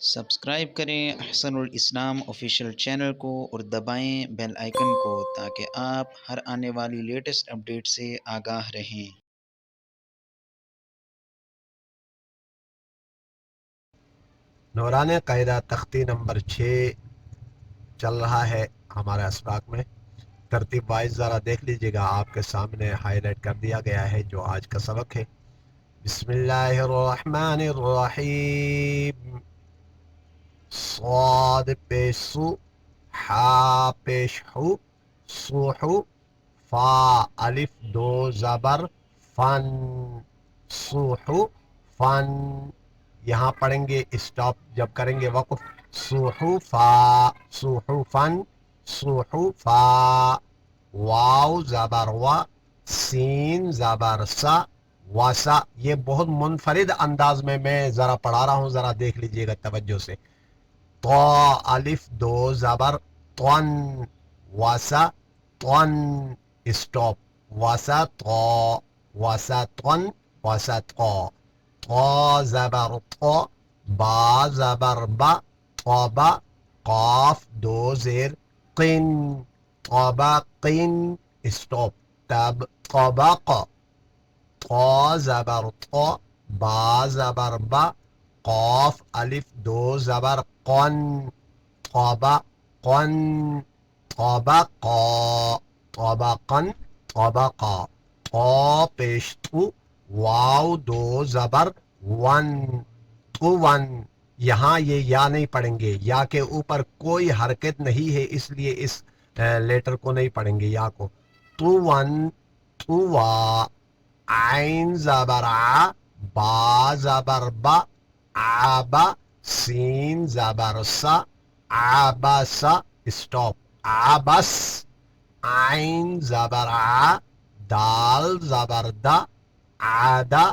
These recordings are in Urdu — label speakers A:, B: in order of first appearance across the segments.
A: سبسکرائب کریں احسن الاسلام آفیشیل چینل کو اور دبائیں بیل آئیکن کو تاکہ آپ ہر آنے والی لیٹسٹ اپڈیٹ سے آگاہ رہیں۔
B: نورانیہ قاعدہ تختی نمبر 6 چل رہا ہے ہمارے اسباق میں۔ ترتیب وائز ذرا دیکھ لیجئے گا، آپ کے سامنے ہائی لائٹ کر دیا گیا ہے جو آج کا سبق ہے۔ بسم اللہ الرحمن الرحیم۔ صاد پیش سو، حا پیش حو، سوحو، فا الف دو زبر فن، سوحو فن۔ یہاں پڑھیں گے اسٹاپ جب کریں گے وقف، سوحفا، سوحفن، سوحفا۔ واو زبر وا، سین زبر سا، وسا۔ یہ بہت منفرد انداز میں ذرا پڑھا رہا ہوں، ذرا دیکھ لیجئے گا توجہ سے۔ تو الف دو زبر طن، وسا طن، اسٹاپ، وسا تو، وسا طن، وسا تو۔ تو زبر تو، با زبر با، طبا، قاف دو زیر قن، طبقن، اسٹاپ، تب طبق۔ تو زبر تو، با زبر با، قاف الف دو زبر قن، طبقن، طبقا، طبقن، طبقا۔ تو پیش تو، واو دو زبر ون، تو ون۔ یہاں یہ یا نہیں پڑھیں گے، یا کے اوپر کوئی حرکت نہیں ہے، اس لیے اس لیٹر کو نہیں پڑھیں گے یا کو۔ تو ون، تو وا۔ عین زبر ع، با زبر با، عبا، سین زبر سا، عبسا، اسٹاپ، عبس۔ عین زبر ع، دال زبر دا، عدا،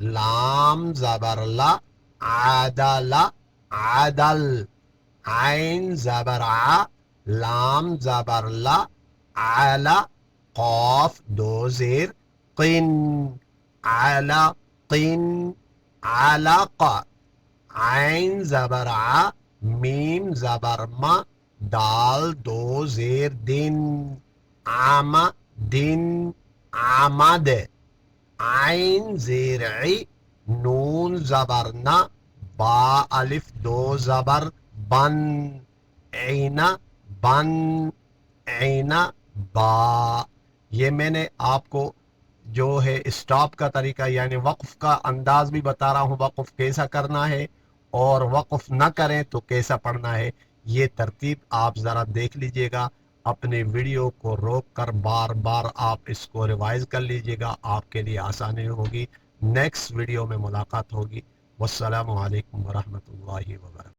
B: لام زبر لا، عدل، عدل۔ عین زبر ع، لام زبر لا، علا، قاف دو زیر قن، علقن، علق۔ عین زبر ع، میم زبر ما، دال دو زیر دن، عمدن، عمد۔ عین زیر عی، نون زبر نا، با الف دو زبر بن، عینا، بن، عینا، با۔ یہ میں نے آپ کو جو ہے اسٹاپ کا طریقہ یعنی وقف کا انداز بھی بتا رہا ہوں، وقف کیسا کرنا ہے اور وقف نہ کریں تو کیسا پڑھنا ہے۔ یہ ترتیب آپ ذرا دیکھ لیجئے گا، اپنے ویڈیو کو روک کر بار بار آپ اس کو ریوائز کر لیجئے گا، آپ کے لیے آسانی ہوگی۔ نیکسٹ ویڈیو میں ملاقات ہوگی۔ والسلام علیکم ورحمۃ اللہ وبرکاتہ۔